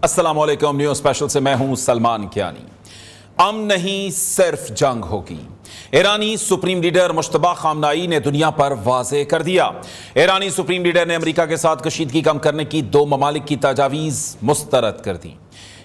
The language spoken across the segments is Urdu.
السلام علیکم، نیو اسپیشل سے میں ہوں سلمان کیانی۔ امن نہیں صرف جنگ ہوگی، ایرانی سپریم لیڈر مجتبیٰ خامنائی نے دنیا پر واضح کر دیا۔ ایرانی سپریم لیڈر نے امریکہ کے ساتھ کشیدگی کم کرنے کی 2 ممالک کی تجاویز مسترد کر دی۔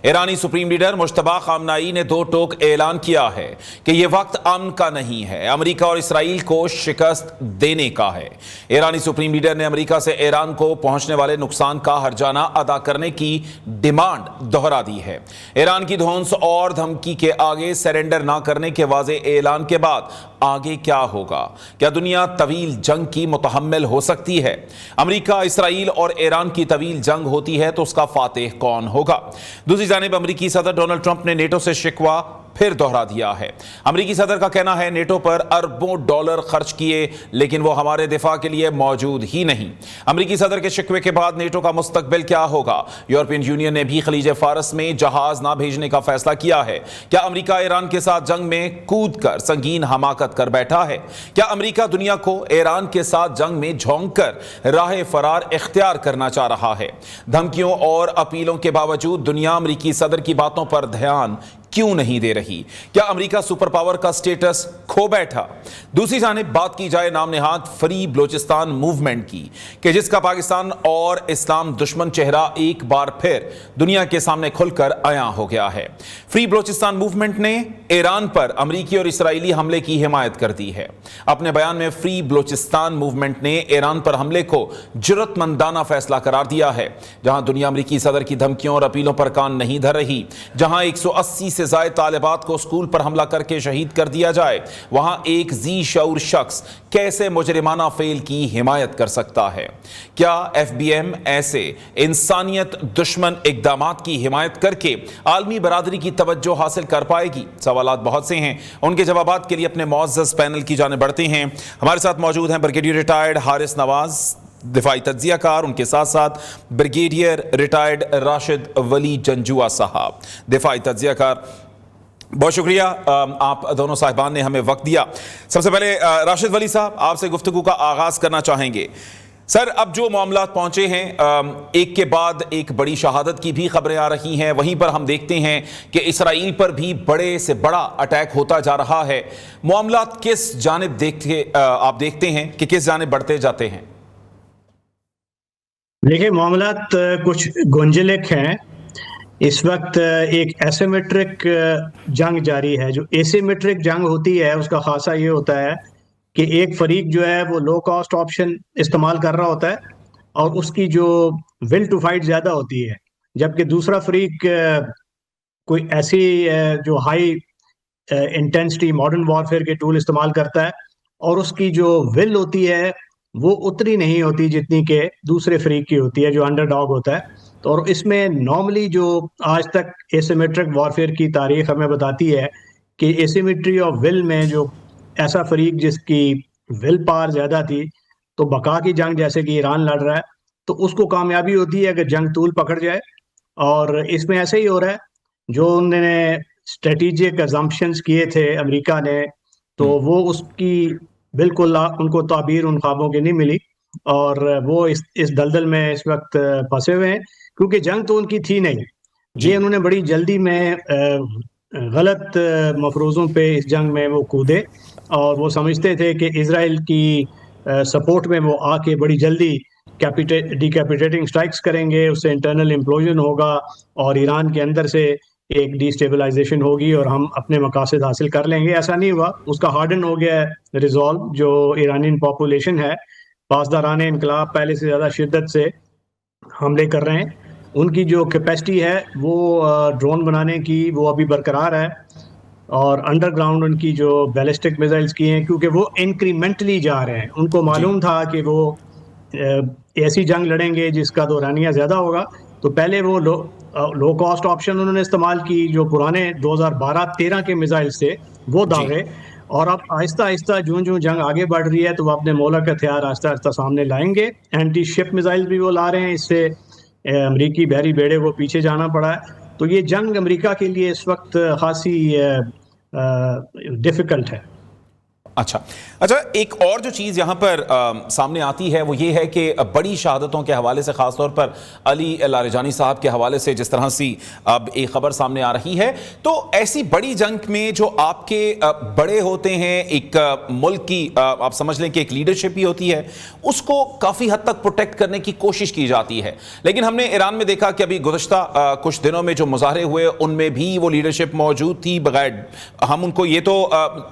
ایرانی سپریم لیڈر مجتبیٰ خامنائی نے 2 ٹوک اعلان کیا ہے کہ یہ وقت امن کا نہیں ہے، امریکہ اور اسرائیل کو شکست دینے کا ہے۔ ایرانی سپریم لیڈر نے امریکہ سے ایران کو پہنچنے والے نقصان کا ہرجانہ ادا کرنے کی ڈیمانڈ دہرا دی ہے۔ ایران کی دھونس اور دھمکی کے آگے سرنڈر نہ کرنے کے واضح اعلان کے بعد آگے کیا ہوگا؟ کیا دنیا طویل جنگ کی متحمل ہو سکتی ہے؟ امریکہ، اسرائیل اور ایران کی طویل جنگ ہوتی ہے تو اس کا فاتح کون ہوگا؟ دوسری جانب امریکی صدر ڈونلڈ ٹرمپ نے نیٹو سے شکوہ پھر دہرا دیا ہے۔ امریکی صدر کا کہنا ہے نیٹو پر اربوں ڈالر خرچ کیے لیکن وہ ہمارے دفاع کے لیے موجود ہی نہیں۔ امریکی صدر کے شکوے کے بعد نیٹو کا مستقبل کیا ہوگا؟ یورپین یونین نے بھی خلیج فارس میں جہاز نہ بھیجنے کا فیصلہ کیا ہے۔ کیا امریکہ ایران کے ساتھ جنگ میں کود کر سنگین حماقت کر بیٹھا ہے؟ کیا امریکہ دنیا کو ایران کے ساتھ جنگ میں جھونک کر راہ فرار اختیار کرنا چاہ رہا ہے؟ دھمکیوں اور اپیلوں کے باوجود دنیا امریکی صدر کی باتوں پر دھیان کیوں نہیں دے رہی؟ کیا امریکہ سپر پاور کا سٹیٹس کھو بیٹھا؟ دوسری جانب بات کی جائے نام نہاد فری بلوچستان موومنٹ کی کہ جس کا پاکستان اور اسلام دشمن چہرہ ایک بار پھر دنیا کے سامنے کھل کر عیاں ہو گیا ہے۔ فری بلوچستان موومنٹ نے ایران پر امریکی اور اسرائیلی حملے کی حمایت کر دی ہے۔ اپنے بیان میں فری بلوچستان موومنٹ نے ایران پر حملے کو جرأت مندانہ فیصلہ قرار دیا ہے۔ جہاں دنیا امریکی صدر کی دھمکیوں اور اپیلوں پر کان نہیں دھر رہی، جہاں 180 سے زائد طالبات کو اسکول پر حملہ کر کے شہید کر دیا جائے، وہاں ایک ذی شعور شخص کیسے مجرمانہ فعل کی حمایت کر سکتا ہے؟ کیا ایف بی ایم ایسے انسانیت دشمن اقدامات کی حمایت کر کے عالمی برادری کی توجہ حاصل کر پائے گی؟ سوالات بہت سے ہیں، ان کے جوابات کے لیے اپنے معزز پینل کی جانب بڑھتے ہیں۔ ہمارے ساتھ موجود ہیں بریگیڈیئر ریٹائرڈ حارث نواز، دفاعی تجزیہ کار، ان کے ساتھ ساتھ بریگیڈیئر ریٹائرڈ راشد ولی جنجوعہ صاحب، دفاعی تجزیہ کار۔ بہت شکریہ آپ دونوں صاحبان نے ہمیں وقت دیا۔ سب سے پہلے راشد ولی صاحب، آپ سے گفتگو کا آغاز کرنا چاہیں گے۔ سر، اب جو معاملات پہنچے ہیں، ایک کے بعد ایک بڑی شہادت کی بھی خبریں آ رہی ہیں، وہیں پر ہم دیکھتے ہیں کہ اسرائیل پر بھی بڑے سے بڑا اٹیک ہوتا جا رہا ہے۔ معاملات کس جانب آپ دیکھتے ہیں کہ کس جانب بڑھتے جاتے ہیں؟ دیکھیں، معاملات کچھ گنجلک ہیں۔ اس وقت ایک ایسیمیٹرک جنگ جاری ہے۔ جو ایسیمیٹرک جنگ ہوتی ہے اس کا خاصہ یہ ہوتا ہے کہ ایک فریق جو ہے وہ لو کاسٹ آپشن استعمال کر رہا ہوتا ہے اور اس کی جو ول ٹو فائٹ زیادہ ہوتی ہے، جبکہ دوسرا فریق کوئی ایسی جو ہائی انٹینسٹی ماڈرن وارفیئر کے ٹول استعمال کرتا ہے اور اس کی جو ول ہوتی ہے وہ اتنی نہیں ہوتی جتنی کہ دوسرے فریق کی ہوتی ہے جو انڈر ڈاگ ہوتا ہے۔ تو اور اس میں نارملی جو آج تک ایسیمیٹرک وارفیئر کی تاریخ ہمیں بتاتی ہے کہ ایسیمیٹری آف ول میں جو ایسا فریق جس کی ول پاور زیادہ تھی، تو بقا کی جنگ جیسے کہ ایران لڑ رہا ہے، تو اس کو کامیابی ہوتی ہے اگر جنگ طول پکڑ جائے۔ اور اس میں ایسے ہی ہو رہا ہے، جو انہوں نے اسٹریٹیجک ازمپشنز کیے تھے امریکہ نے، تو وہ اس کی بالکل ان کو تعبیر ان خوابوں کی نہیں ملی اور وہ اس دلدل میں اس وقت پھنسے ہوئے ہیں، کیونکہ جنگ تو ان کی تھی نہیں۔ یہ انہوں نے بڑی جلدی میں غلط مفروضوں پہ اس جنگ میں وہ کودے اور وہ سمجھتے تھے کہ اسرائیل کی سپورٹ میں وہ آ کے بڑی جلدی ڈیکیپیٹیٹنگ سٹرائکس کریں گے، اس سے انٹرنل امپلوژن ہوگا اور ایران کے اندر سے ایک ڈی اسٹیبلائزیشن ہوگی اور ہم اپنے مقاصد حاصل کر لیں گے۔ ایسا نہیں ہوا، اس کا ہارڈن ہو گیا ہے ریزالو۔ جو ایرانین پاپولیشن ہے، پاسداران انقلاب پہلے سے زیادہ شدت سے حملے کر رہے ہیں، ان کی جو کیپیسٹی ہے وہ ڈرون بنانے کی وہ ابھی برقرار ہے، اور انڈر گراؤنڈ ان کی جو بیلسٹک میزائلز کی ہیں، کیونکہ وہ انکریمنٹلی جا رہے ہیں۔ ان کو معلوم تھا کہ وہ ایسی جنگ لڑیں گے جس کا دورانیہ زیادہ ہوگا، تو پہلے وہ لو کاسٹ آپشن انہوں نے استعمال کی، جو پرانے 2012-13 کے میزائل سے وہ داغے، اور اب آہستہ آہستہ جوں جنگ آگے بڑھ رہی ہے تو وہ اپنے مولک ہتھیار آہستہ آہستہ سامنے لائیں گے۔ اینٹی شپ میزائل بھی وہ لا رہے ہیں، اس سے امریکی بحری بیڑے کو پیچھے جانا پڑا ہے۔ تو یہ جنگ امریکہ کے لیے اس وقت خاصی ڈیفیکلٹ ہے۔ اچھا ایک اور جو چیز یہاں پر سامنے آتی ہے وہ یہ ہے کہ بڑی شہادتوں کے حوالے سے، خاص طور پر علی لاریجانی صاحب کے حوالے سے جس طرح سے اب ایک خبر سامنے آ رہی ہے، تو ایسی بڑی جنگ میں جو آپ کے بڑے ہوتے ہیں، ایک ملک کی آپ سمجھ لیں کہ ایک لیڈرشپ ہی ہوتی ہے، اس کو کافی حد تک پروٹیکٹ کرنے کی کوشش کی جاتی ہے، لیکن ہم نے ایران میں دیکھا کہ ابھی گزشتہ کچھ دنوں میں جو مظاہرے ہوئے ان میں بھی وہ لیڈرشپ موجود تھی، بغیر ہم ان کو یہ تو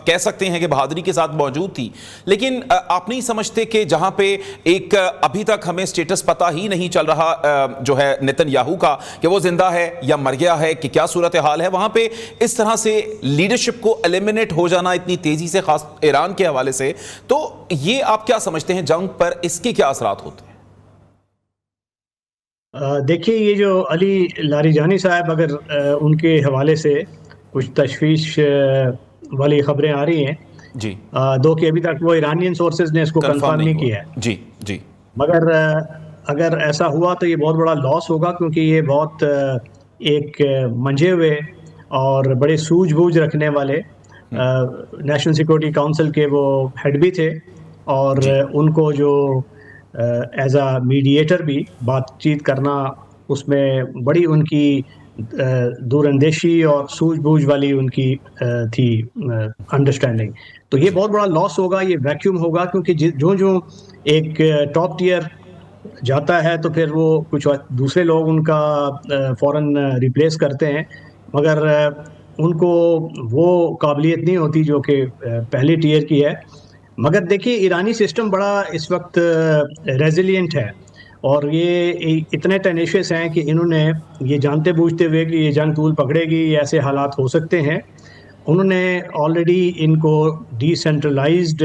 کہہ سکتے ہیں کہ بہادری کے ساتھ موجود تھی، لیکن آپ نہیں سمجھتے کہ جہاں پہ ایک ابھی تک ہمیں سٹیٹس پتہ ہی نہیں چل رہا جو ہے نیتن یاہو کا کہ وہ زندہ ہے یا مر گیا ہے، کہ کیا صورتحال ہے، وہاں پہ اس طرح سے لیڈرشپ کو ایلیمنیٹ ہو جانا اتنی تیزی سے، خاص ایران کے حوالے سے، تو یہ آپ کیا سمجھتے ہیں جنگ پر اس کے کیا اثرات ہوتے ہیں؟ دیکھیے، یہ جو علی لاریجانی صاحب، اگر ان کے حوالے سے کچھ تشویش والی خبریں آ رہی ہیں، جی دو کہ ابھی تک وہ ایرانین سورسز نے اس کو کنفرم نہیں کیا ہے، جی جی، مگر اگر ایسا ہوا تو یہ بہت بڑا لاس ہوگا، کیونکہ یہ بہت ایک منجھے ہوئے اور بڑے سوجھ بوجھ رکھنے والے نیشنل سیکورٹی کونسل کے وہ ہیڈ بھی تھے، اور ان کو جو ایز اے میڈیٹر بھی بات چیت کرنا، اس میں بڑی ان کی دور اندیشی اور سوجھ بوجھ والی ان کی تھی انڈرسٹینڈنگ. تو یہ بہت بڑا لاس ہوگا، یہ ویکیوم ہوگا، کیونکہ جو ایک ٹاپ ٹیئر جاتا ہے تو پھر وہ کچھ دوسرے لوگ ان کا فوراً ریپلیس کرتے ہیں، مگر ان کو وہ قابلیت نہیں ہوتی جو کہ پہلی ٹیئر کی ہے. مگر دیکھیے، ایرانی سسٹم بڑا اس وقت ریزیلینٹ ہے، اور یہ اتنے ٹینیشیس ہیں کہ انہوں نے یہ جانتے بوجھتے ہوئے کہ یہ جنگ طول پکڑے گی، یہ ایسے حالات ہو سکتے ہیں، انہوں نے آلریڈی ان کو ڈی سینٹرلائزڈ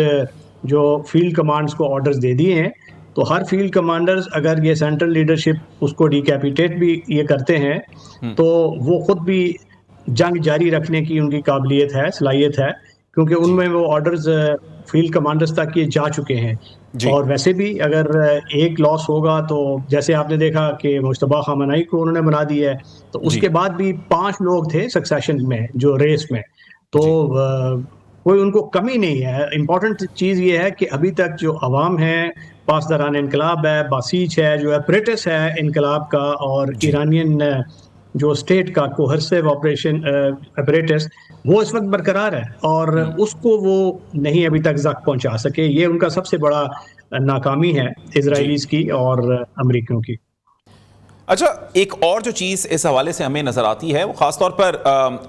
جو فیلڈ کمانڈز کو آرڈرز دے دیے ہیں. تو ہر فیلڈ کمانڈرز اگر یہ سینٹرل لیڈرشپ اس کو ڈیکیپیٹیٹ بھی یہ کرتے ہیں تو وہ خود بھی جنگ جاری رکھنے کی ان کی قابلیت ہے، صلاحیت ہے، کیونکہ ان میں وہ آرڈرز فیلڈ کمانڈرز تک یہ جا چکے ہیں. اور ویسے بھی اگر ایک لاس ہوگا تو جیسے آپ نے دیکھا کہ مجتبیٰ خامنہئی کو انہوں نے بنا دیا ہے، تو اس کے بعد بھی 5 لوگ تھے سکسیشن میں جو ریس میں، تو کوئی ان کو کمی نہیں ہے. امپورٹنٹ چیز یہ ہے کہ ابھی تک جو عوام ہیں، پاسداران انقلاب ہے، باسیج ہے، جو اپریٹس ہے انقلاب کا، اور ایرانین جو اسٹیٹ کا کوہرسیو آپریشن اپریٹس، وہ اس وقت برقرار ہے، اور اس کو وہ نہیں ابھی تک زخم پہنچا سکے. یہ ان کا سب سے بڑا ناکامی ہے، اسرائیلیز کی اور امریکیوں کی. اچھا، ایک اور جو چیز اس حوالے سے ہمیں نظر آتی ہے، وہ خاص طور پر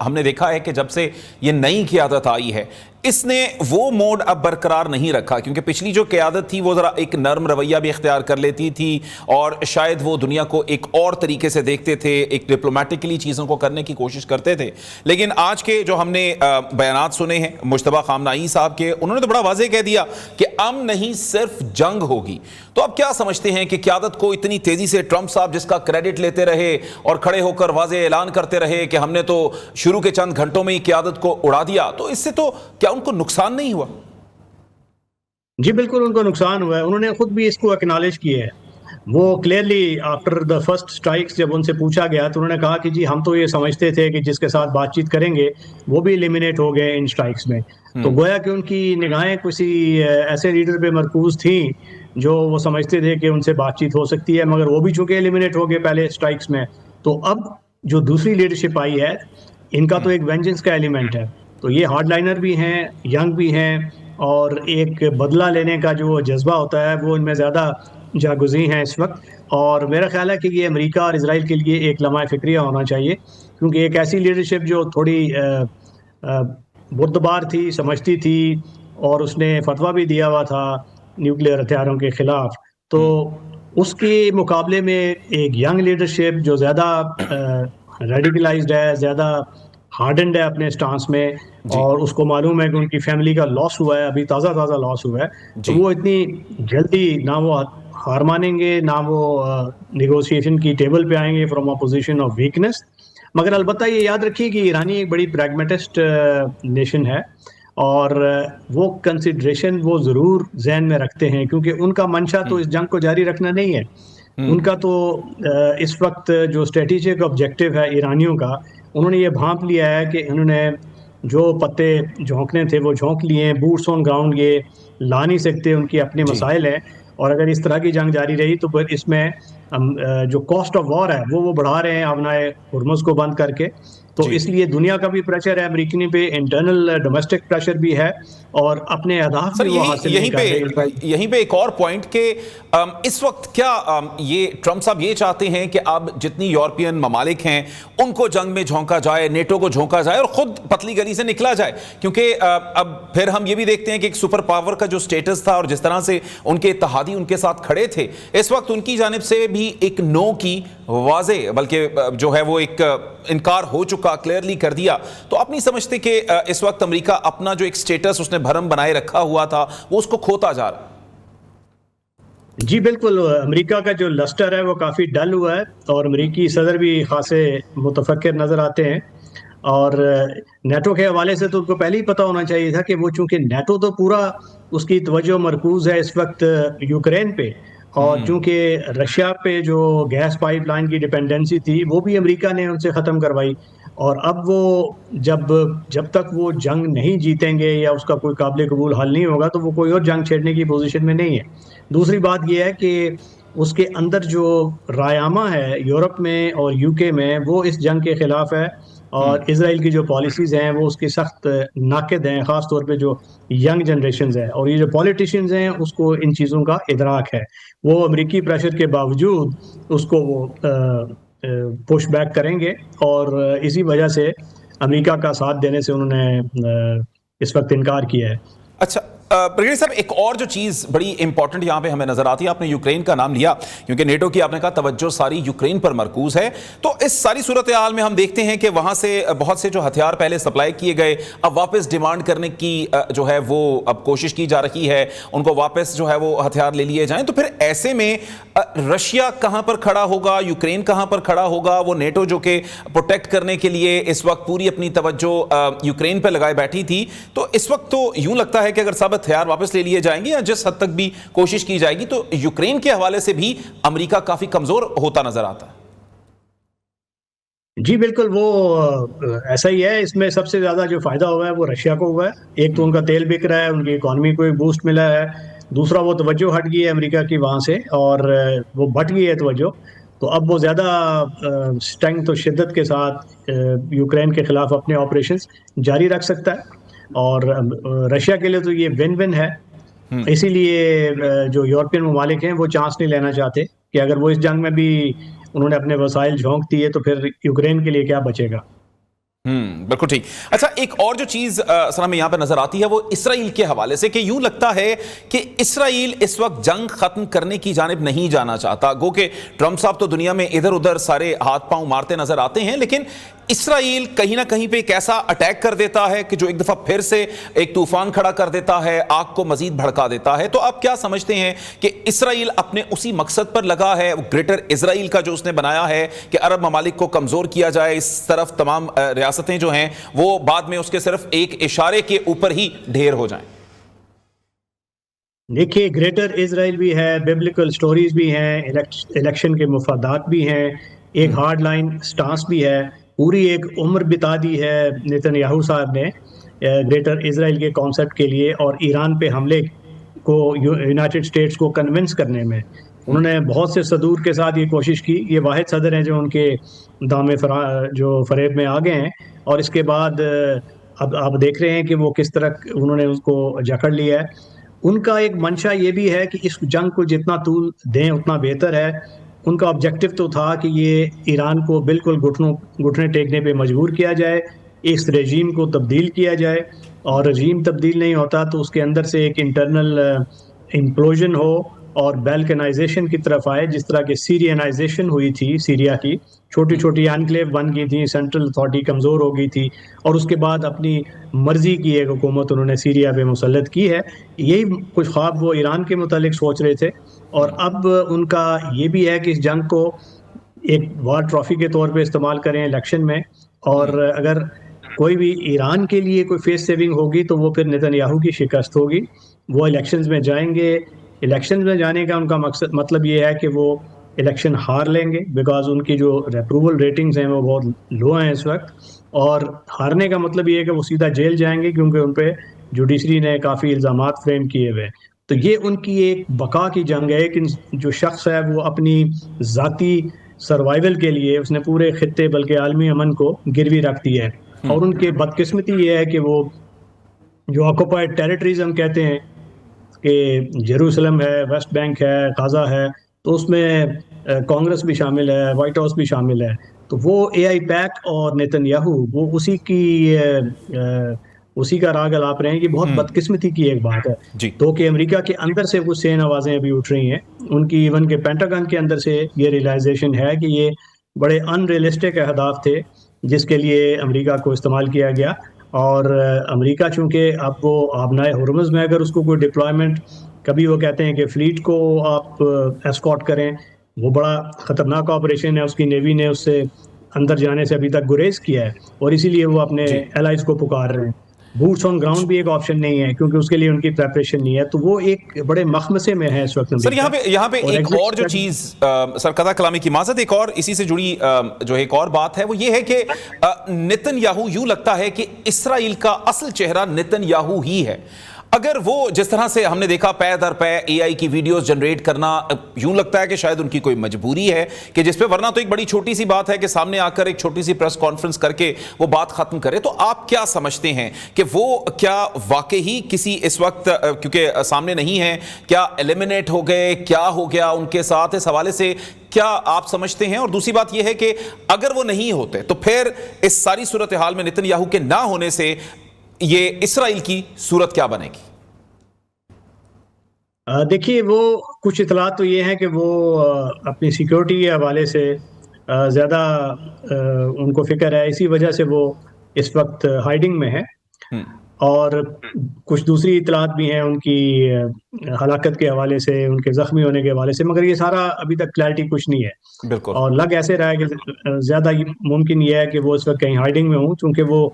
ہم نے دیکھا ہے کہ جب سے یہ نئی قیادت آئی ہے، اس نے وہ موڈ اب برقرار نہیں رکھا، کیونکہ پچھلی جو قیادت تھی وہ ذرا ایک نرم رویہ بھی اختیار کر لیتی تھی، اور شاید وہ دنیا کو ایک اور طریقے سے دیکھتے تھے، ایک ڈپلومیٹکلی چیزوں کو کرنے کی کوشش کرتے تھے. لیکن آج کے جو ہم نے بیانات سنے ہیں مجتبیٰ خامنہئی صاحب کے، انہوں نے تو بڑا واضح کہہ دیا کہ امن نہیں صرف جنگ ہوگی. تو اب کیا سمجھتے ہیں کہ قیادت کو اتنی تیزی سے ٹرمپ صاحب جس کا کریڈٹ لیتے رہے اور کھڑے ہو کر واضح اعلان کرتے رہے کہ ہم نے تو شروع کے چند گھنٹوں میں ہی قیادت کو اڑا دیا، تو اس سے تو کیا ان کو نقصان نہیں ہوا؟ جی بالکل، ان کو نقصان ہوا ہے. انہوں نے خود بھی اس کو اکنالج کیا ہے. وہ clearly after the first strikes جب ان سے پوچھا گیا تو انہوں نے کہا کہ جی ہم تو یہ سمجھتے تھے کہ جس کے ساتھ بات چیت کریں گے وہ بھی ایلیمینیٹ ہو گئے ان اسٹرائکس میں. تو گویا کہ ان کی نگاہیں کسی ایسے لیڈر پہ مرکوز تھیں جو وہ سمجھتے تھے کہ ان سے بات چیت ہو سکتی ہے، مگر وہ بھی چونکہ ایلیمینیٹ ہو گئے پہلے اسٹرائکس میں. تو اب جو دوسری لیڈرشپ آئی ہے، ان کا تو ایک وینجنس کا ایلیمنٹ ہے. تو یہ ہارڈ لائنر بھی ہیں، ینگ بھی ہیں، اور ایک بدلہ لینے کا جو جذبہ ہوتا ہے وہ ان میں زیادہ جاگزیں ہیں اس وقت. اور میرا خیال ہے کہ یہ امریکہ اور اسرائیل کے لیے ایک لمحہ فکریہ ہونا چاہیے، کیونکہ ایک ایسی لیڈرشپ جو تھوڑی بردبار تھی، سمجھتی تھی، اور اس نے فتویٰ بھی دیا ہوا تھا نیوکلیئر ہتھیاروں کے خلاف، تو اس کے مقابلے میں ایک ینگ لیڈرشپ جو زیادہ ریڈیکلائزڈ ہے، زیادہ ہارڈنڈ ہے اپنے سٹانس میں، اور اس کو معلوم ہے کہ ان کی فیملی کا لاس ہوا ہے، ابھی تازہ لاس ہوا ہے، تو وہ اتنی جلدی نہ وہ ہار مانیں گے، نہ وہ نیگوسیشن کی ٹیبل پہ آئیں گے from a position of weakness. مگر البتہ یہ یاد رکھیے کہ ایرانی ایک بڑی پریگمیٹسٹ نیشن ہے، اور وہ کنسیڈریشن وہ ضرور ذہن میں رکھتے ہیں، کیونکہ ان کا منشا تو اس جنگ کو جاری رکھنا نہیں ہے. ان کا تو اس وقت جو اسٹریٹجک آبجیکٹو ہے ایرانیوں کا، انہوں نے یہ بھانپ لیا ہے کہ انہوں نے جو پتے جھونکنے تھے وہ جھونک لیے ہیں, بوٹس آن گراؤنڈ یہ لا نہیں سکتے, ان کے اپنے جی مسائل ہیں, اور اگر اس طرح کی جنگ جاری رہی تو پھر اس میں جو کاسٹ آف وار ہے وہ بڑھا رہے ہیں ابنائے ہرمز کو بند کر کے. تو جی اس لیے دنیا کا بھی پریشر ہے امریکی پہ, انٹرنل ڈومیسٹک پریشر بھی ہے, اور اپنے اہداف سر بھی وہ حاصل نہیں کر رہے. یہیں پہ ایک اور پوائنٹ کہ اس وقت کیا یہ ٹرمپ صاحب یہ چاہتے ہیں کہ اب جتنی یورپین ممالک ہیں ان کو جنگ میں جھونکا جائے, نیٹو کو جھونکا جائے اور خود پتلی گلی سے نکلا جائے, کیونکہ اب پھر ہم یہ بھی دیکھتے ہیں کہ ایک سپر پاور کا جو سٹیٹس تھا اور جس طرح سے ان کے اتحادی ان کے ساتھ کھڑے تھے, اس وقت ان کی جانب سے بھی ایک نو کی واضح بلکہ جو ہے وہ ایک انکار ہو چکا, کلیئرلی کر دیا. تو آپ نہیں سمجھتے کہ اس وقت امریکہ اپنا جو ایک سٹیٹس اس نے بھرم بنائے رکھا ہوا تھا وہ اس کو کھوتا جا رہا؟ جی بالکل, امریکہ کا جو لسٹر ہے وہ کافی ڈل ہوا ہے, اور امریکی صدر بھی خاصے متفکر نظر آتے ہیں. اور نیٹو کے حوالے سے تو ان کو پہلے ہی پتا ہونا چاہیے تھا کہ وہ چونکہ نیٹو تو پورا اس کی توجہ مرکوز ہے اس وقت یوکرین پہ, اور چونکہ رشیا پہ جو گیس پائپ لائن کی ڈپینڈنسی تھی وہ بھی امریکہ نے ان سے ختم کروائی, اور اب وہ جب تک وہ جنگ نہیں جیتیں گے یا اس کا کوئی قابل قبول حل نہیں ہوگا تو وہ کوئی اور جنگ چھیڑنے کی پوزیشن میں نہیں ہے. دوسری بات یہ ہے کہ اس کے اندر جو رائے عامہ ہے یورپ میں اور یو کے میں وہ اس جنگ کے خلاف ہے, اور اسرائیل کی جو پالیسیز ہیں وہ اس کی سخت ناقد ہیں, خاص طور پہ جو ینگ جنریشنز ہیں, اور یہ جو پولیٹیشینز ہیں اس کو ان چیزوں کا ادراک ہے. وہ امریکی پریشر کے باوجود اس کو وہ پش بیک کریں گے, اور اسی وجہ سے امریکہ کا ساتھ دینے سے انہوں نے اس وقت انکار کیا ہے. اچھا برگیڈیئر صاحب, ایک اور جو چیز بڑی امپورٹنٹ یہاں پہ ہمیں نظر آتی ہے, آپ نے یوکرین کا نام لیا کیونکہ نیٹو کی آپ نے کہا توجہ ساری یوکرین پر مرکوز ہے, تو اس ساری صورتحال میں ہم دیکھتے ہیں کہ وہاں سے بہت سے جو ہتھیار پہلے سپلائی کیے گئے اب واپس ڈیمانڈ کرنے کی جو ہے وہ اب کوشش کی جا رہی ہے, ان کو واپس جو ہے وہ ہتھیار لے لیے جائیں. تو پھر ایسے میں رشیا کہاں پر کھڑا ہوگا, یوکرین کہاں پر کھڑا ہوگا؟ وہ نیٹو جو کہ پروٹیکٹ کرنے کے لیے اس وقت پوری اپنی توجہ یوکرین پہ لگائے بیٹھی تھی, تو اس وقت تو یوں لگتا ہے کہ اگر سب ہتھیار واپس لے لیے جائیں گے یا جس حد تک بھی کوشش کی جائے گی تو یوکرین کے حوالے سے بھی امریکہ کافی کمزور ہوتا نظر آتا ہے. جی بالکل, وہ ایسا ہی ہے. اس میں سب سے زیادہ جو فائدہ ہوا ہے وہ رشیا کو ہوا ہے. ایک تو ان کا تیل بک رہا ہے, ان کی اکانومی کو ایک بوسٹ ملا ہے. دوسرا وہ توجہ ہٹ گئی ہے امریکہ کی وہاں سے, اور وہ بٹ گئی ہے توجہ, تو اب وہ زیادہ اسٹرینگتھ و شدت کے ساتھ یوکرین کے خلاف اپنے آپریشنز جاری رکھ سکتا ہے. اور رشیا کے لیے تو یہ ون ون ہے. اسی لیے جو یورپین ممالک ہیں وہ چانس نہیں لینا چاہتے کہ اگر وہ اس جنگ میں بھی انہوں نے اپنے وسائل جھونک دیے تو پھر یوکرین کے لیے کیا بچے گا. بالکل ٹھیک. اچھا, ایک اور جو چیز سر ہمیں یہاں پہ نظر آتی ہے وہ اسرائیل کے حوالے سے, کہ یوں لگتا ہے کہ اسرائیل اس وقت جنگ ختم کرنے کی جانب نہیں جانا چاہتا. گو کہ ٹرمپ صاحب تو دنیا میں ادھر ادھر سارے ہاتھ پاؤں مارتے نظر آتے ہیں, لیکن اسرائیل کہیں نہ کہیں پہ ایک ایسا اٹیک کر دیتا ہے کہ جو ایک دفعہ پھر سے ایک طوفان کھڑا کر دیتا ہے, آگ کو مزید بھڑکا دیتا ہے. تو آپ کیا سمجھتے ہیں کہ اسرائیل اپنے اسی مقصد پر لگا ہے, گریٹر اسرائیل کا جو اس نے بنایا ہے کہ عرب ممالک کو کمزور کیا جائے, اس طرف تمام ریاستیں جو ہیں وہ بعد میں اس کے صرف ایک اشارے کے اوپر ہی ڈھیر ہو جائیں؟ دیکھیے, گریٹر اسرائیل بھی ہے, بیبلیکل سٹوریز بھی ہیں, الیکشن کے مفادات بھی ہیں, ایک ہارڈ لائن سٹانس بھی ہے. پوری ایک عمر بتا دی ہے نیتن یاہو صاحب نے گریٹر اسرائیل کے کانسیپٹ کے لیے, اور ایران پہ حملے کو یونائٹڈ اسٹیٹس کو کنونس کرنے میں انہوں نے بہت سے صدور کے ساتھ یہ کوشش کی. یہ واحد صدر ہیں جو ان کے دام جو فریب میں آ گئے ہیں, اور اس کے بعد اب آپ دیکھ رہے ہیں کہ وہ کس طرح انہوں نے اس کو جکڑ لیا ہے. ان کا ایک منشا یہ بھی ہے کہ اس جنگ کو جتنا طول دیں اتنا بہتر ہے. ان کا آبجیکٹو تو تھا کہ یہ ایران کو بالکل گھٹنے ٹیکنے پہ مجبور کیا جائے, اس رجیم کو تبدیل کیا جائے, اور رجیم تبدیل نہیں ہوتا تو اس کے اندر سے ایک انٹرنل امپلوژن ہو اور بیلکنائزیشن کی طرف آئے, جس طرح کہ سیرینائزیشن ہوئی تھی. سیریا کی چھوٹی چھوٹی انکلیو بن گئی تھیں, سینٹرل اتھارٹی کمزور ہو گئی تھی, اور اس کے بعد اپنی مرضی کی ایک حکومت انہوں نے سیریا پہ مسلط کی ہے. یہی کچھ خواب وہ ایران کے متعلق سوچ رہے تھے, اور اب ان کا یہ بھی ہے کہ اس جنگ کو ایک وار ٹرافی کے طور پہ استعمال کریں الیکشن میں, اور اگر کوئی بھی ایران کے لیے کوئی فیس سیونگ ہوگی تو وہ پھر نیتن یاہو کی شکست ہوگی. وہ الیکشنز میں جائیں گے. الیکشنز میں جانے کا ان کا مطلب یہ ہے کہ وہ الیکشن ہار لیں گے, بیکاز ان کی جو اپروول ریٹنگز ہیں وہ بہت لو ہیں اس وقت, اور ہارنے کا مطلب یہ ہے کہ وہ سیدھا جیل جائیں گے کیونکہ ان پہ جوڈیشری نے کافی الزامات فریم کیے ہوئے ہیں. تو یہ ان کی ایک بقا کی جنگ ہے کہ جو شخص ہے وہ اپنی ذاتی سروائیول کے لیے اس نے پورے خطے بلکہ عالمی امن کو گروی رکھ دی ہے. اور ان کی بدقسمتی یہ ہے کہ وہ جو آکوپائڈ ٹیریٹریز ہم کہتے ہیں کہ جیروسلم ہے، ویسٹ بینک ہے، غازہ ہے، تو اس میں کانگریس بھی شامل ہے، وائٹ ہاؤس بھی شامل ہے. تو وہ اے آئی پیک اور نیتن یاہو وہ اسی کا راگ الاپ رہے ہیں. یہ بہت بدقسمتی کی ایک بات ہے. جی تو کہ امریکہ کے اندر سے وہ سین آوازیں ابھی اٹھ رہی ہیں، ان کی ایون کے پینٹاگن کے اندر سے یہ ریئلائزیشن ہے کہ یہ بڑے ان ریئلسٹک اہداف تھے جس کے لیے امریکہ کو استعمال کیا گیا. اور امریکہ چونکہ اب وہ آبنائے ہرمز میں اگر اس کو کوئی ڈپلائمنٹ، کبھی وہ کہتے ہیں کہ فلیٹ کو آپ ایسکارٹ کریں، وہ بڑا خطرناک آپریشن ہے. اس کی نیوی نے اس سے اندر جانے سے ابھی تک گریز کیا ہے اور اسی لیے وہ اپنے جی الائز کو پکار رہے ہیں. بوٹس آن گراؤنڈ بھی ایک آپشن نہیں ہے کیونکہ اس کے لیے ان کی پریپریشن نہیں ہے. تو وہ ایک بڑے مخمسے میں ہے اس وقت سر. امریکہ. یہاں پہ اور ایک ایگزٹ اور جو چیز سر قضا کلامی کی معذرت، ایک اور اسی سے جڑی جو ایک اور بات ہے وہ یہ ہے کہ نیتن یاہو، یوں لگتا ہے کہ اسرائیل کا اصل چہرہ نیتن یاہو ہی ہے. اگر وہ جس طرح سے ہم نے دیکھا پے در پے اے آئی کی ویڈیوز جنریٹ کرنا، یوں لگتا ہے کہ شاید ان کی کوئی مجبوری ہے کہ جس پہ، ورنہ تو ایک بڑی چھوٹی سی بات ہے کہ سامنے آ کر ایک چھوٹی سی پریس کانفرنس کر کے وہ بات ختم کرے. تو آپ کیا سمجھتے ہیں کہ وہ کیا واقعی کسی اس وقت، کیونکہ سامنے نہیں ہے، کیا ایلیمنیٹ ہو گئے، کیا ہو گیا ان کے ساتھ، اس حوالے سے کیا آپ سمجھتے ہیں؟ اور دوسری بات یہ ہے کہ اگر وہ نہیں ہوتے تو پھر اس ساری صورتحال میں نتن یاہو کے نہ ہونے سے یہ اسرائیل کی صورت کیا بنے گی؟ دیکھیے، وہ کچھ اطلاعات تو یہ ہیں کہ وہ اپنی سیکیورٹی کے حوالے سے زیادہ ان کو فکر ہے، اسی وجہ سے وہ اس وقت ہائیڈنگ میں ہے. اور کچھ دوسری اطلاعات بھی ہیں ان کی ہلاکت کے حوالے سے، ان کے زخمی ہونے کے حوالے سے، مگر یہ سارا ابھی تک کلیئرٹی کچھ نہیں ہے. بالکل. اور لگ ایسے رہا ہے کہ زیادہ ممکن یہ ہے کہ وہ اس وقت کہیں ہائیڈنگ میں ہوں، چونکہ وہ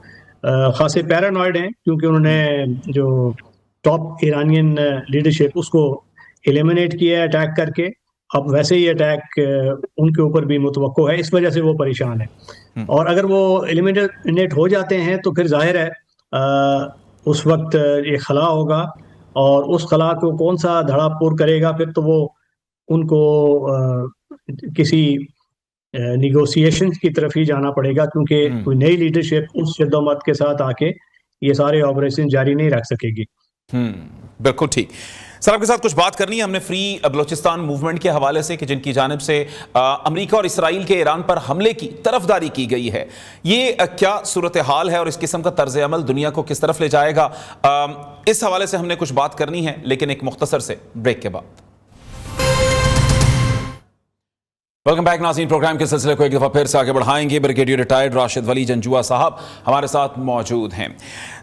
خاصے پیرانوائڈ ہیں، کیونکہ انہوں نے جو ٹاپ ایرانین لیڈرشپ اس کو ایلیمنیٹ کیا ہے اٹیک کر کے. اب ویسے ہی اٹیک ان کے اوپر بھی متوقع ہے، اس وجہ سے وہ پریشان ہیں. اور اگر وہ ایلیمنیٹ ہو جاتے ہیں تو پھر ظاہر ہے اس وقت ایک خلا ہوگا، اور اس خلا کو کون سا دھڑا پور کرے گا، پھر تو وہ ان کو کسی نیگوسیشن کی طرف ہی جانا پڑے گا، کیونکہ کوئی نئی لیڈرشپ اس شد و مت کے ساتھ آ کے یہ سارے آپریشن جاری نہیں رکھ سکے گی. بالکل ٹھیک. سر آپ کے ساتھ کچھ بات کرنی ہے ہم نے فری بلوچستان موومنٹ کے حوالے سے، کہ جن کی جانب سے امریکہ اور اسرائیل کے ایران پر حملے کی طرفداری کی گئی ہے. یہ کیا صورتحال ہے اور اس قسم کا طرز عمل دنیا کو کس طرف لے جائے گا؟ اس حوالے سے ہم نے کچھ بات کرنی ہے، لیکن ایک مختصر سے بریک کے بعد. ویلکم بیک ناظرین. پروگرام کے سلسلے کو ایک دفعہ پھر سے آگے بڑھائیں گے. بریگیڈیئر ریٹائرڈ راشد ولی جنجوعہ صاحب ہمارے ساتھ موجود ہیں.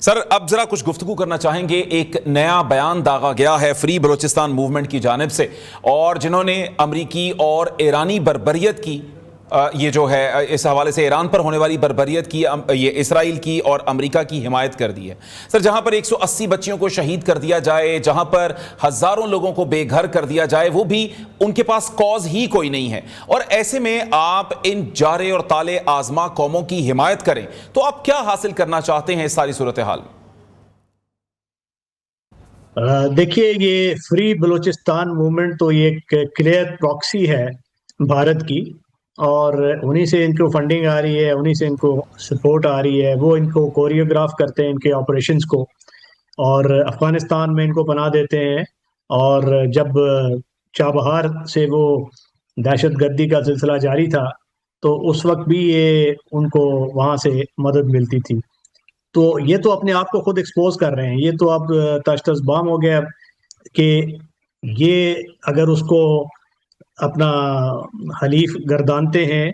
سر اب ذرا کچھ گفتگو کرنا چاہیں گے. ایک نیا بیان داغا گیا ہے فری بلوچستان موومنٹ کی جانب سے، اور جنہوں نے امریکی اور ایرانی بربریت کی، یہ جو ہے اس حوالے سے ایران پر ہونے والی بربریت کی، یہ اسرائیل کی اور امریکہ کی حمایت کر دی ہے. سر جہاں پر 180 بچیوں کو شہید کر دیا جائے، جہاں پر ہزاروں لوگوں کو بے گھر کر دیا جائے، وہ بھی ان کے پاس کاز ہی کوئی نہیں ہے، اور ایسے میں آپ ان جارے اور تالے آزما قوموں کی حمایت کریں، تو آپ کیا حاصل کرنا چاہتے ہیں اس ساری صورتحال میں؟ دیکھیے، یہ فری بلوچستان موومنٹ تو یہ ایک کلیئر پراکسی ہے بھارت کی، اور انہی سے ان کو فنڈنگ آ رہی ہے، انہی سے ان کو سپورٹ آ رہی ہے. وہ ان کو کوریوگراف کرتے ہیں ان کے آپریشنز کو، اور افغانستان میں ان کو پناہ دیتے ہیں. اور جب چابہار سے وہ دہشت گردی کا سلسلہ جاری تھا تو اس وقت بھی یہ ان کو وہاں سے مدد ملتی تھی. تو یہ تو اپنے آپ کو خود ایکسپوز کر رہے ہیں. یہ تو اب تشتس بام ہو گیا کہ یہ اگر اس کو اپنا حلیف گردانتے ہیں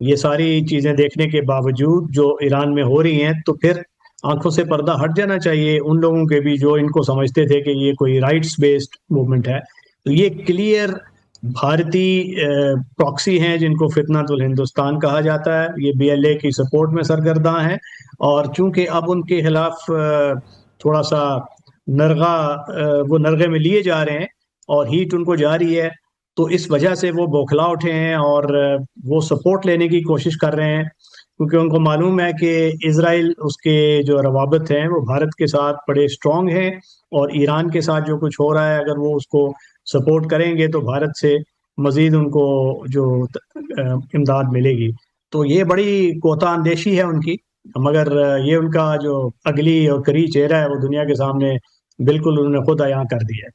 یہ ساری چیزیں دیکھنے کے باوجود جو ایران میں ہو رہی ہیں، تو پھر آنکھوں سے پردہ ہٹ جانا چاہیے ان لوگوں کے بھی جو ان کو سمجھتے تھے کہ یہ کوئی رائٹس بیسڈ موومنٹ ہے. تو یہ کلیئر بھارتی پراکسی ہیں جن کو فتنۃ الہندوستان کہا جاتا ہے. یہ بی ایل اے کی سپورٹ میں سرگرداں ہیں، اور چونکہ اب ان کے خلاف تھوڑا سا وہ نرغے میں لیے جا رہے ہیں اور ہیٹ ان کو جاری ہے، تو اس وجہ سے وہ بوکھلا اٹھے ہیں اور وہ سپورٹ لینے کی کوشش کر رہے ہیں. کیونکہ ان کو معلوم ہے کہ اسرائیل اس کے جو روابط ہیں وہ بھارت کے ساتھ بڑے اسٹرانگ ہیں، اور ایران کے ساتھ جو کچھ ہو رہا ہے اگر وہ اس کو سپورٹ کریں گے تو بھارت سے مزید ان کو جو امداد ملے گی. تو یہ بڑی کوتا اندیشی ہے ان کی، مگر یہ ان کا جو اگلی اور کری چہرہ ہے وہ دنیا کے سامنے بالکل انہوں نے خود عیاں کر دیا ہے.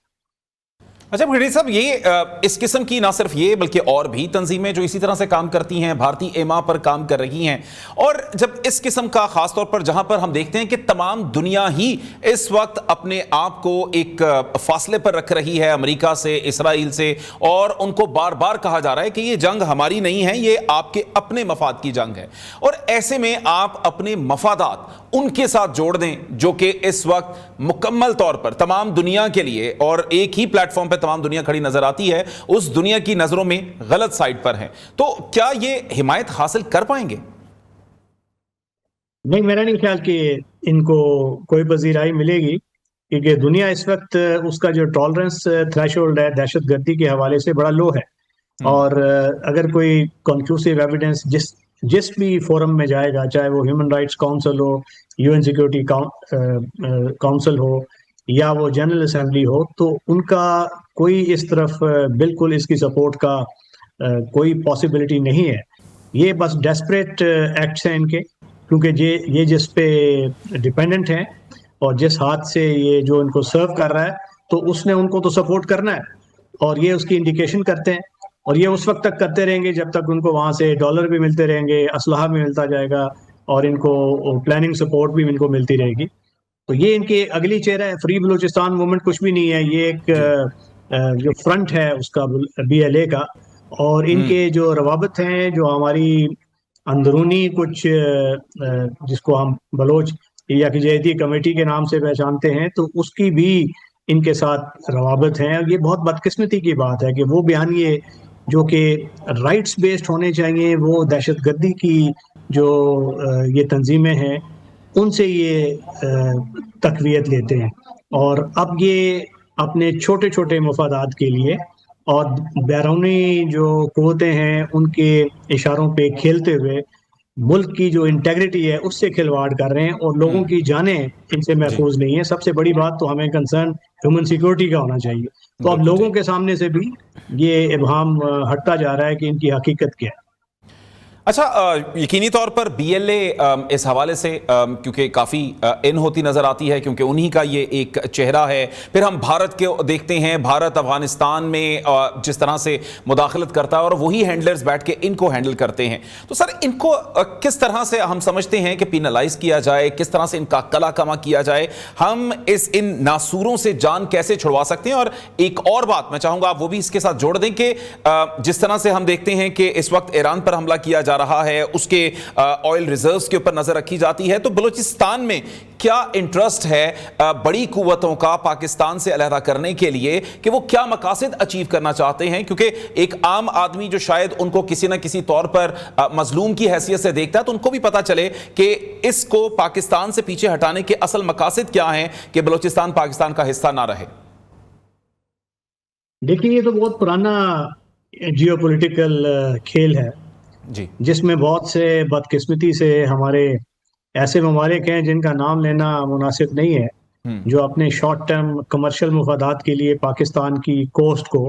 اچھا بھٹی صاحب، یہ اس قسم کی نہ صرف یہ بلکہ اور بھی تنظیمیں جو اسی طرح سے کام کرتی ہیں بھارتی ایما پر کام کر رہی ہیں، اور جب اس قسم کا خاص طور پر جہاں پر ہم دیکھتے ہیں کہ تمام دنیا ہی اس وقت اپنے آپ کو ایک فاصلے پر رکھ رہی ہے امریکہ سے، اسرائیل سے، اور ان کو بار بار کہا جا رہا ہے کہ یہ جنگ ہماری نہیں ہے، یہ آپ کے اپنے مفاد کی جنگ ہے، اور ایسے میں آپ اپنے مفادات ان کے ساتھ جوڑ دیں جو کہ اس وقت مکمل طور پر تمام دنیا کے لیے اور ایک ہی پلیٹ فارم پہ تمام دنیا کھڑی نظر آتی ہے، اس دنیا کی نظروں میں غلط سائٹ پر ہیں، تو کیا یہ حمایت حاصل کر پائیں گے؟ نہیں، میرا نہیں خیال کہ ان کو کوئی پذیرائی ملے گی، کیونکہ دنیا اس وقت اس کا جو ٹالرنس تھریش ہولڈ ہے دہشت گردی کے حوالے سے بڑا لو ہے. اور اگر کوئی کنکلوسیو ایویڈنس جس بھی فورم میں جائے گا، چاہے وہ ہیومن رائٹس کاؤنسل ہو، یو این سیکورٹی کاؤنسل ہو، یا وہ جنرل اسمبلی ہو، تو ان کا کوئی اس طرف بالکل اس کی سپورٹ کا کوئی پاسبلٹی نہیں ہے. یہ بس ڈیسپریٹ ایکٹس ہیں ان کے، کیونکہ یہ جس پہ ڈیپینڈنٹ ہیں اور جس ہاتھ سے یہ جو ان کو سرو کر رہا ہے تو اس نے ان کو تو سپورٹ کرنا ہے، اور یہ اس کی انڈیکیشن کرتے ہیں، اور یہ اس وقت تک کرتے رہیں گے جب تک ان کو وہاں سے ڈالر بھی ملتے رہیں گے، اسلحہ بھی ملتا جائے گا، اور ان کو پلاننگ سپورٹ بھی ان کو ملتی رہے گی. تو یہ ان کی اگلی چہرہ ہے. فری بلوچستان موومنٹ کچھ بھی نہیں ہے، یہ ایک جو فرنٹ ہے اس کا بی ایل اے کا، اور ان کے جو روابط ہیں جو ہماری اندرونی کچھ جس کو ہم بلوچ یکجہتی کمیٹی کے نام سے پہچانتے ہیں، تو اس کی بھی ان کے ساتھ روابط ہیں. یہ بہت بدقسمتی کی بات ہے کہ وہ بیانیے جو کہ رائٹس بیسڈ ہونے چاہیے، وہ دہشت گردی کی جو یہ تنظیمیں ہیں ان سے یہ تقویت لیتے ہیں، اور اب یہ اپنے چھوٹے چھوٹے مفادات کے لیے اور بیرونی جو قوتیں ہیں ان کے اشاروں پہ کھیلتے ہوئے ملک کی جو انٹیگریٹی ہے اس سے کھلواڑ کر رہے ہیں، اور لوگوں کی جانیں ان سے محفوظ نہیں ہیں. سب سے بڑی بات تو ہمیں کنسرن ہیومن سیکورٹی کا ہونا چاہیے. تو اب لوگوں کے سامنے سے بھی یہ ابہام ہٹتا جا رہا ہے کہ ان کی حقیقت کیا ہے. اچھا، یقینی طور پر بی ایل اے اس حوالے سے کیونکہ کافی ان ہوتی نظر آتی ہے، کیونکہ انہی کا یہ ایک چہرہ ہے. پھر ہم بھارت کے دیکھتے ہیں، بھارت افغانستان میں جس طرح سے مداخلت کرتا ہے اور وہی ہینڈلرز بیٹھ کے ان کو ہینڈل کرتے ہیں. تو سر، ان کو کس طرح سے ہم سمجھتے ہیں کہ پینلائز کیا جائے، کس طرح سے ان کا کلا کما کیا جائے، ہم ان ناسوروں سے جان کیسے چھڑوا سکتے ہیں؟ اور ایک اور بات میں چاہوں گا آپ وہ بھی اس کے ساتھ جوڑ دیں کہ جس طرح سے ہم دیکھتے ہیں کہ اس وقت ایران پر حملہ کیا جا رہا ہے، اس کے آئل ریزروز کے اوپر نظر رکھی جاتی ہے، تو بلوچستان میں کیا انٹرسٹ ہے بڑی قوتوں کا پاکستان سے علیحدہ کرنے کے لیے، کہ وہ کیا مقاصد اچیو کرنا چاہتے ہیں؟ کیونکہ ایک عام آدمی جو شاید ان کو کسی نہ کسی طور پر مظلوم کی حیثیت سے دیکھتا ہے، تو ان کو بھی پتا چلے کہ اس کو پاکستان سے پیچھے ہٹانے کے اصل مقاصد کیا ہیں کہ بلوچستان پاکستان کا حصہ نہ رہے. دیکھیے، یہ تو بہت پرانا جیو پولیٹیکل کھیل ہے جی، جس میں بہت سے بدقسمتی سے ہمارے ایسے ممالک ہیں جن کا نام لینا مناسب نہیں ہے، جو اپنے شارٹ ٹرم کمرشل مفادات کے لیے پاکستان کی کوسٹ کو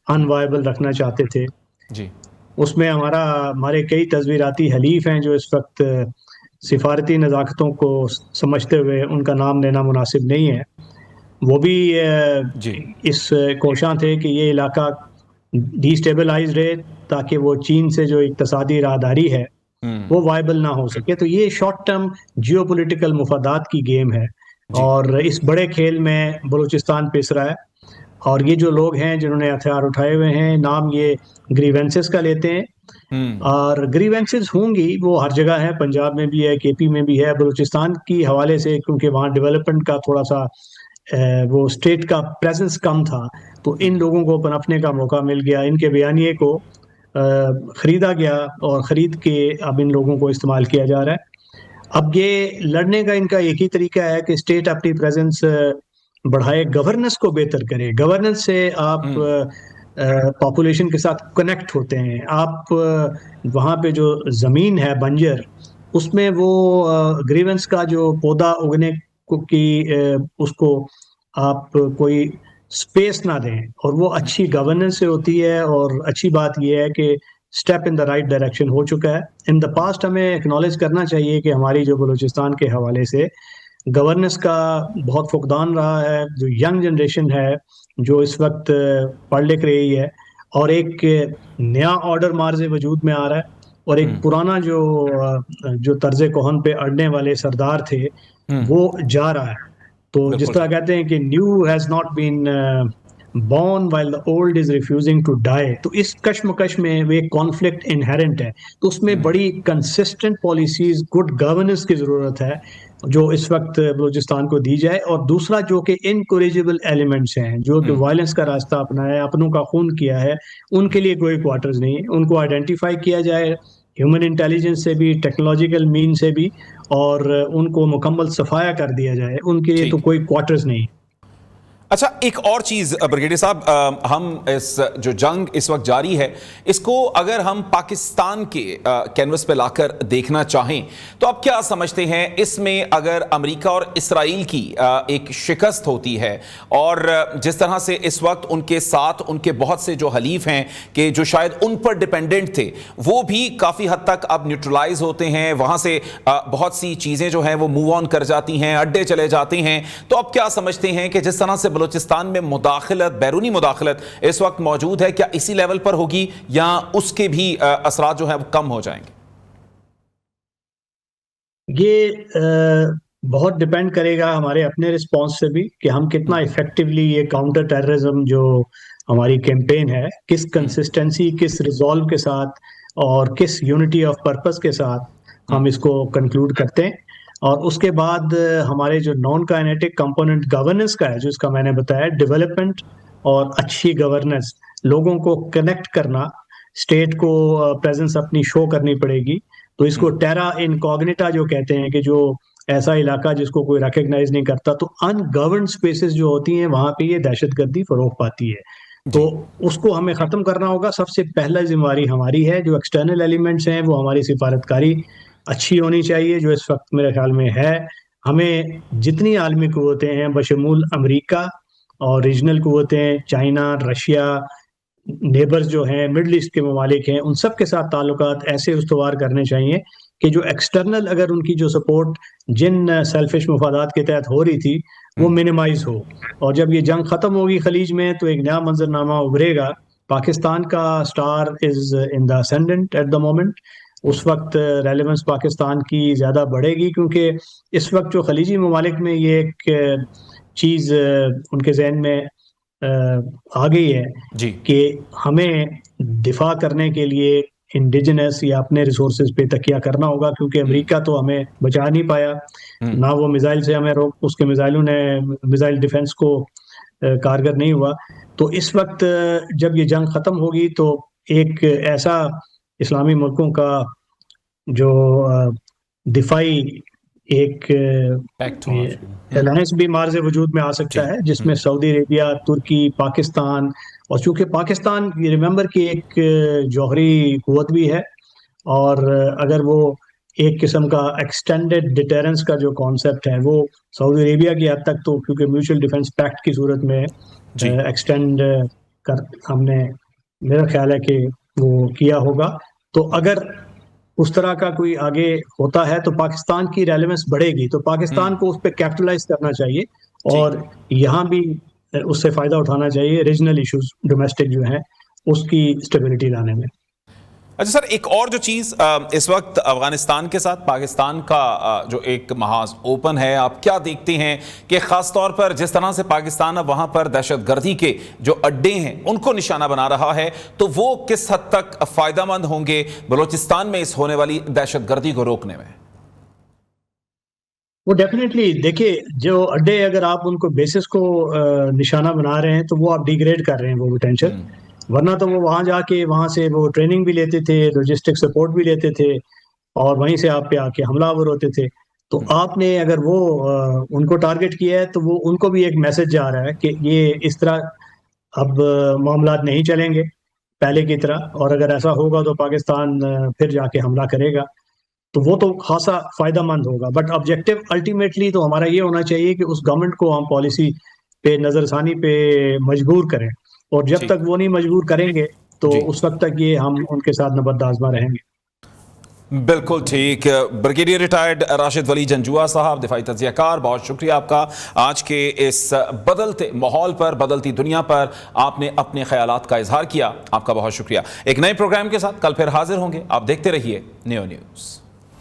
ان وائبل رکھنا چاہتے تھے. جی، اس میں ہمارے کئی تصویراتی حلیف ہیں جو اس وقت سفارتی نزاکتوں کو سمجھتے ہوئے ان کا نام لینا مناسب نہیں ہے. وہ بھی اس کوشاں تھے کہ یہ علاقہ ڈی اسٹیبلائز رہے تاکہ وہ چین سے جو اقتصادی راہداری ہے وہ وائبل نہ ہو سکے. تو یہ شارٹ ٹرم جیو پولیٹیکل مفادات کی گیم ہے، اور اس بڑے کھیل میں بلوچستان پس رہا ہے. اور یہ جو لوگ ہیں جنہوں نے ہتھیار اٹھائے ہوئے ہیں، نام یہ گریوینسز کا لیتے ہیں، اور گریوینسز ہوں گی، وہ ہر جگہ ہے، پنجاب میں بھی ہے، کے پی میں بھی ہے. بلوچستان کی حوالے سے کیونکہ وہاں ڈیولپمنٹ کا تھوڑا سا وہ اسٹیٹ کا پریزنس کم تھا، تو ان لوگوں کو پنپنے کا موقع مل گیا، ان کے بیانیے کو خریدا گیا، اور خرید کے اب ان لوگوں کو استعمال کیا جا رہا ہے. اب یہ لڑنے کا ان کا ایک ہی طریقہ ہے کہ اسٹیٹ اپنی پریزنس بڑھائے، گورننس کو بہتر کرے. گورننس سے آپ پاپولیشن کے ساتھ کنیکٹ ہوتے ہیں. آپ وہاں پہ جو زمین ہے بنجر، اس میں وہ گریونس کا جو پودا اگنے کی اس کو آپ کوئی اسپیس نہ دیں، اور وہ اچھی گورننس سے ہوتی ہے. اور اچھی بات یہ ہے کہ step in the right direction ہو چکا ہے. ان دا پاسٹ ہمیں ایکنالج کرنا چاہیے کہ ہماری جو بلوچستان کے حوالے سے گورننس کا بہت فقدان رہا ہے. جو ینگ جنریشن ہے جو اس وقت پڑھ لکھ رہی ہے، اور ایک نیا آرڈر مارز وجود میں آ رہا ہے، اور ایک پرانا جو طرز کہن پہ اڑنے والے سردار تھے وہ جا رہا ہے. تو جس طرح کہتے ہیں کہ new has not been born while the old is refusing to die. تو اس کشمکش میں وہ ایک کانفلکٹ انہیرنٹ ہے. تو اس میں بڑی کنسسٹنٹ پالیسیز، گڈ گورننس کی ضرورت ہے جو اس وقت بلوچستان کو دی جائے. اور دوسرا جو کہ انکوریجیبل ایلیمنٹس ہیں، جو کہ وائلنس کا راستہ اپنایا ہے، اپنوں کا خون کیا ہے، ان کے لیے کوئی کوارٹرز نہیں ہے. ان کو آئیڈینٹیفائی کیا جائے ہیومن انٹیلیجنس سے بھی، ٹیکنالوجیکل مین سے بھی، اور ان کو مکمل صفایا کر دیا جائے. ان کے لیے تو کوئی کوارٹرز نہیں. اچھا، ایک اور چیز بریگیڈیئر صاحب، ہم اس جو جنگ اس وقت جاری ہے اس کو اگر ہم پاکستان کے کینوس پہ لا کر دیکھنا چاہیں تو آپ کیا سمجھتے ہیں اس میں اگر امریکہ اور اسرائیل کی ایک شکست ہوتی ہے، اور جس طرح سے اس وقت ان کے ساتھ ان کے بہت سے جو حلیف ہیں کہ جو شاید ان پر ڈیپینڈنٹ تھے وہ بھی کافی حد تک اب نیوٹرلائز ہوتے ہیں، وہاں سے بہت سی چیزیں جو ہیں وہ موو آن کر جاتی ہیں، اڈے چلے جاتے ہیں، تو آپ کیا سمجھتے ہیں کہ جس طرح سے بلوچستان میں مداخلت، بیرونی مداخلت اس وقت موجود ہے، کیا اسی لیول پر ہوگی یا اس کے بھی اثرات جو ہیں وہ کم ہو جائیں گے؟ یہ بہت ڈیپینڈ کرے گا ہمارے اپنے رسپانس سے بھی کہ ہم کتنا ایفیکٹولی یہ کاؤنٹر ٹیررزم جو ہماری کیمپین ہے، کس کنسسٹنسی، کس ریزولو کے ساتھ اور کس یونٹی آف پرپس کے ساتھ ہم اس کو کنکلوڈ کرتے ہیں. اور اس کے بعد ہمارے جو نان کائنیٹک کمپوننٹ گورننس کا ہے، جو اس کا میں نے بتایا، ڈیولپمنٹ اور اچھی گورننس، لوگوں کو کنیکٹ کرنا، اسٹیٹ کو پریزنس اپنی شو کرنی پڑے گی. تو اس کو ٹیرا انکوگنیٹا جو کہتے ہیں، کہ جو ایسا علاقہ جس کو کوئی ریکگنائز نہیں کرتا، تو ان گورنڈ اسپیسز جو ہوتی ہیں وہاں پہ یہ دہشت گردی فروغ پاتی ہے. تو اس کو ہمیں ختم کرنا ہوگا. سب سے پہلا ذمہ داری ہماری ہے. جو ایکسٹرنل ایلیمنٹس ہیں وہ ہماری سفارتکاری اچھی ہونی چاہیے، جو اس وقت میرے خیال میں ہے. ہمیں جتنی عالمی قوتیں ہیں بشمول امریکہ اور ریجنل قوتیں، چائنا، رشیا، نیبرز جو ہیں، مڈل ایسٹ کے ممالک ہیں، ان سب کے ساتھ تعلقات ایسے استوار کرنے چاہیے کہ جو ایکسٹرنل اگر ان کی جو سپورٹ جن سیلفش مفادات کے تحت ہو رہی تھی وہ منیمائز ہو. اور جب یہ جنگ ختم ہوگی خلیج میں تو ایک نیا منظرنامہ ابھرے گا. پاکستان کا star is in the ascendant at the moment. اس وقت ریلیونس پاکستان کی زیادہ بڑھے گی، کیونکہ اس وقت جو خلیجی ممالک میں یہ ایک چیز ان کے ذہن میں آ گئی ہے کہ ہمیں دفاع کرنے کے لیے انڈیجنس یا اپنے ریسورسز پہ تکیہ کرنا ہوگا، کیونکہ امریکہ تو ہمیں بچا نہیں پایا، نہ وہ میزائل سے ہمیں اس کے میزائلوں نے میزائل ڈیفنس کو کارگر نہیں ہوا. تو اس وقت جب یہ جنگ ختم ہوگی تو ایک ایسا اسلامی ملکوں کا جو دفاعی ایک الائنس بھی مارز وجود میں آ سکتا ہے، جس میں سعودی عربیہ، ترکی، پاکستان، اور چونکہ پاکستان ریممبر کی ایک جوہری قوت بھی ہے، اور اگر وہ ایک قسم کا ایکسٹینڈڈ ڈیٹرنس کا جو کانسیپٹ ہے وہ سعودی عربیہ کی حد تک تو کیونکہ میوچل ڈیفنس پیکٹ کی صورت میں ایکسٹینڈ کر ہم نے، میرا خیال ہے کہ وہ کیا ہوگا. تو اگر اس طرح کا کوئی آگے ہوتا ہے تو پاکستان کی ریلیونس بڑھے گی. تو پاکستان کو اس پہ کیپٹلائز کرنا چاہیے اور یہاں بھی اس سے فائدہ اٹھانا چاہیے ریجنل ایشوز ڈومیسٹک جو ہیں اس کی اسٹیبلٹی لانے میں. اچھا سر، ایک اور جو چیز اس وقت افغانستان کے ساتھ پاکستان کا جو ایک محاذ اوپن ہے، آپ کیا دیکھتے ہیں کہ خاص طور پر جس طرح سے پاکستان اب وہاں پر دہشت گردی کے جو اڈے ہیں ان کو نشانہ بنا رہا ہے، تو وہ کس حد تک فائدہ مند ہوں گے بلوچستان میں اس ہونے والی دہشت گردی کو روکنے میں؟ وہ ڈیفینیٹلی دیکھیے، جو اڈے اگر آپ ان کو بیسس کو نشانہ بنا رہے ہیں تو وہ آپ ڈیگریڈ کر رہے ہیں وہ پوٹینشیل. ورنہ تو وہ وہاں جا کے وہاں سے وہ ٹریننگ بھی لیتے تھے، لاجسٹک سپورٹ بھی لیتے تھے، اور وہیں سے آپ پہ آ کے حملہ آور ہوتے تھے. تو آپ نے اگر وہ ان کو ٹارگٹ کیا ہے تو وہ ان کو بھی ایک میسج جا رہا ہے کہ یہ اس طرح اب معاملات نہیں چلیں گے پہلے کی طرح، اور اگر ایسا ہوگا تو پاکستان پھر جا کے حملہ کرے گا. تو وہ تو خاصا فائدہ مند ہوگا. بٹ آبجیکٹو الٹیمیٹلی تو ہمارا یہ ہونا چاہیے کہ اس گورنمنٹ کو ہم پالیسی پہ نظر ثانی پہ مجبور کریں, اور جب جی تک وہ نہیں مجبور کریں گے تو جی اس وقت تک یہ ہم ان کے ساتھ نبرد آزما رہیں گے. بالکل ٹھیک. بریگیڈیئر ریٹائرڈ راشد ولی جنجوعہ صاحب, دفاعی تجزیہ کار, بہت شکریہ آپ کا. آج کے اس بدلتے ماحول پر, بدلتی دنیا پر آپ نے اپنے خیالات کا اظہار کیا, آپ کا بہت شکریہ. ایک نئے پروگرام کے ساتھ کل پھر حاضر ہوں گے. آپ دیکھتے رہیے نیو نیوز.